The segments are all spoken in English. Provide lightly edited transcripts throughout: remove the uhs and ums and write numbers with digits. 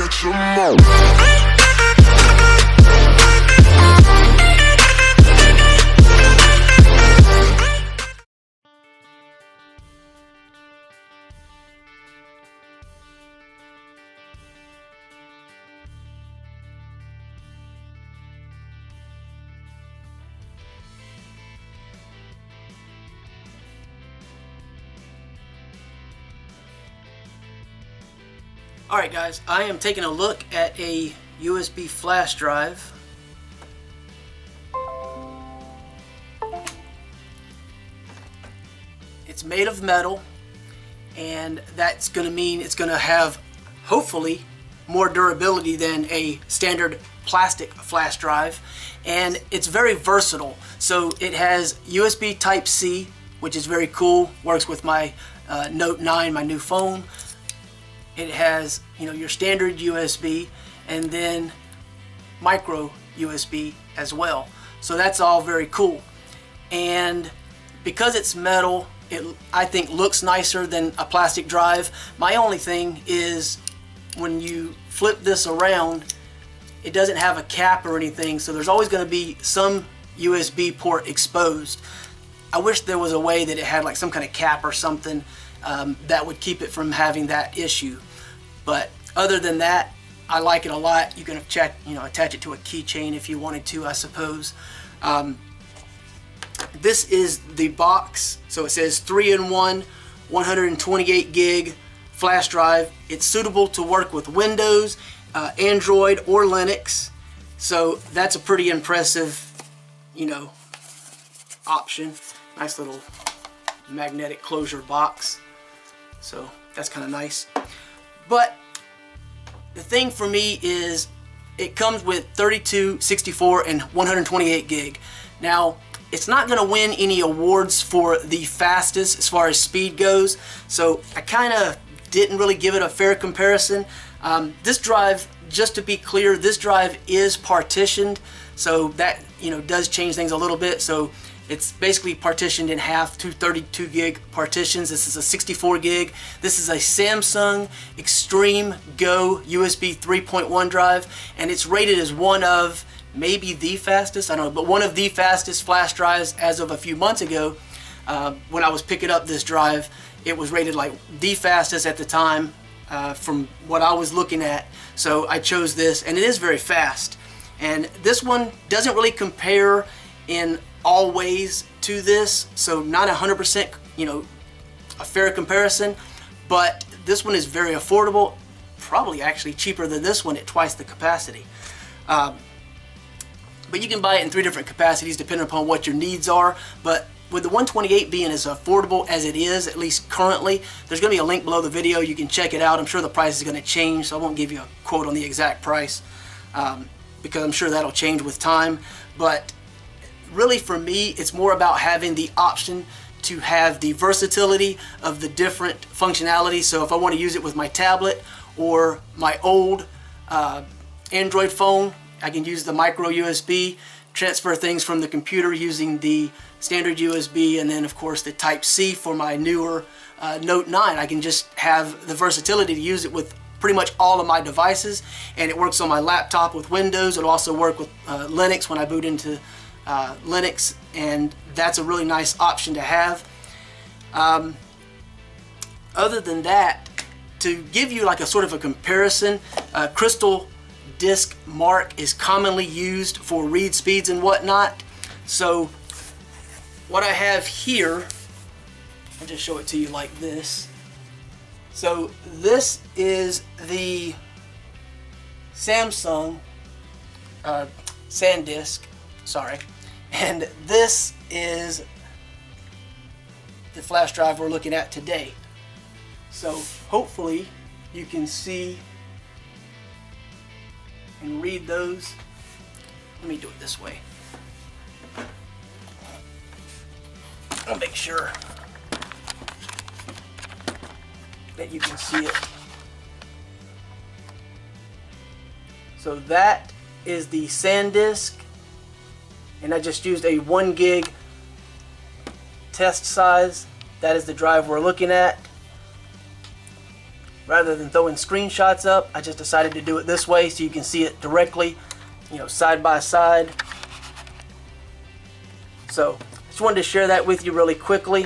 get your mouth. Alright guys, I am taking a look at a USB flash drive. It's made of metal, and that's going to mean it's going to have, hopefully, more durability than a standard plastic flash drive. And it's very versatile. So it has USB Type-C, which is very cool, works with my Note 9, my new phone. It has, you know, your standard USB and then micro USB as well. So that's all very cool. And because it's metal, it, I think, looks nicer than a plastic drive. My only thing is when you flip this around, it doesn't have a cap or anything, so there's always going to be some USB port exposed. I wish there was a way that it had like some kind of cap or something that would keep it from having that issue. But other than that, I like it a lot. You can attach it to a keychain if you wanted to, I suppose. This is the box. So it says 3-in-1, 128 gig flash drive. It's suitable to work with Windows, Android, or Linux. So that's a pretty impressive, you know, option. Nice little magnetic closure box. So that's kind of nice. But the thing for me is it comes with 32, 64, and 128 gig. Now, it's not going to win any awards for the fastest as far as speed goes, so I kind of didn't really give it a fair comparison. This drive, just to be clear, this drive is partitioned, so that, you know, does change things a little bit. So it's basically partitioned in half, two 32 gig partitions. This is a 64 gig. This is a Samsung Extreme Go USB 3.1 drive, and it's rated as one of, maybe the fastest, I don't know, but one of the fastest flash drives as of a few months ago. When I was picking up this drive, it was rated like the fastest at the time from what I was looking at. So I chose this, and it is very fast. And this one doesn't really compare in all ways to this, so not 100%, you know, a fair comparison, but this one is very affordable, probably actually cheaper than this one at twice the capacity. But you can buy it in 3 different capacities depending upon what your needs are. But with the 128 being as affordable as it is, at least currently, there's going to be a link below the video. You can check it out. I'm sure the price is going to change, so I won't give you a quote on the exact price because I'm sure that'll change with time. But really, for me, it's more about having the option to have the versatility of the different functionality. So if I want to use it with my tablet or my old Android phone, I can use the micro USB, transfer things from the computer using the standard USB, and then of course the Type-C for my newer Note 9. I can just have the versatility to use it with pretty much all of my devices, and it works on my laptop with Windows. It'll also work with Linux when I boot into Linux, and that's a really nice option to have. Other than that, to give you like a sort of a comparison, Crystal Disk Mark is commonly used for read speeds and whatnot. So what I have here, I'll just show it to you like this. So this is the Samsung SanDisk, sorry, and this is the flash drive we're looking at today. So hopefully you can see and read those. Let me do it this way. I'll make sure that you can see it. So that is the SanDisk, and I just used a 1 gig test size. That is the drive we're looking at. rather than throwing screenshots up, I just decided to do it this way so you can see it directly, you know, side by side. So just wanted to share that with you really quickly.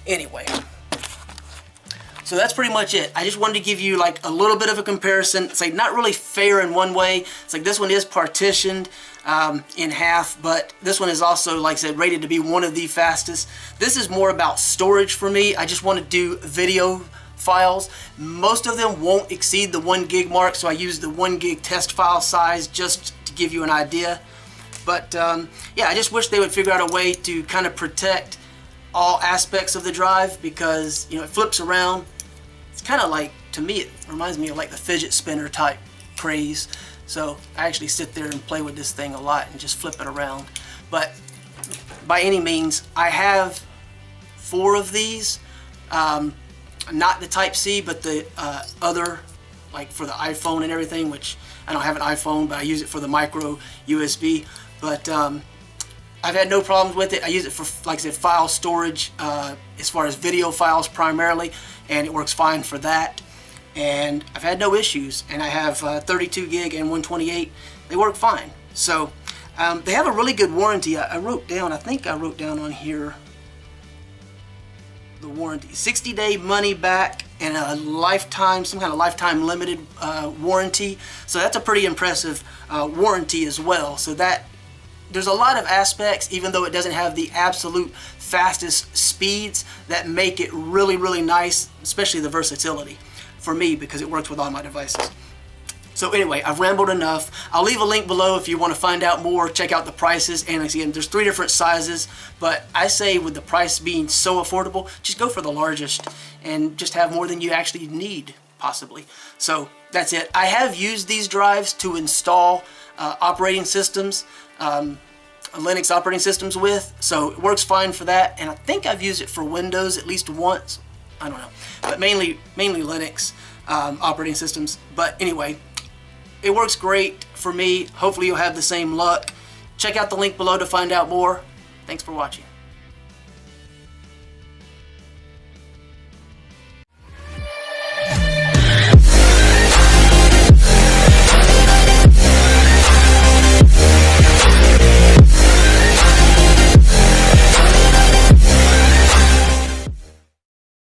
Anyway, so that's pretty much it. I just wanted to give you like a little bit of a comparison. It's like not really fair in one way. It's like this one is partitioned in half, but this one is also, like I said, rated to be one of the fastest. This is more about storage for me. I just want to do video files. Most of them won't exceed the 1 gig mark, so I use the 1 gig test file size just to give you an idea. But yeah, I just wish they would figure out a way to kind of protect all aspects of the drive, because you know, it flips around. It's kind of like, to me, it reminds me of like the fidget spinner type craze. So I actually sit there and play with this thing a lot and just flip it around. But by any means, I have 4 of these. Not the type C, but the other, like for the iPhone and everything, which I don't have an iPhone, but I use it for the micro USB. But I've had no problems with it. I use it for, like I said, file storage, as far as video files primarily, and it works fine for that. And I've had no issues. And I have 32 gig and 128. They work fine. So they have a really good warranty. I wrote down, I think I wrote down on here the warranty: 60-day money back and a lifetime, some kind of lifetime limited warranty. So that's a pretty impressive warranty as well. So that, there's a lot of aspects, even though it doesn't have the absolute fastest speeds, that make it really, really nice, especially the versatility for me, because it works with all my devices. So anyway, I've rambled enough. I'll leave a link below if you want to find out more, check out the prices. And again, there's 3 different sizes, but I say with the price being so affordable, just go for the largest and just have more than you actually need, possibly. So that's it. I have used these drives to install operating systems, Linux operating systems with, so it works fine for that. And I think I've used it for Windows at least once. I don't know, but mainly Linux operating systems. But anyway, it works great for me. Hopefully you'll have the same luck. Check out the link below to find out more. Thanks for watching.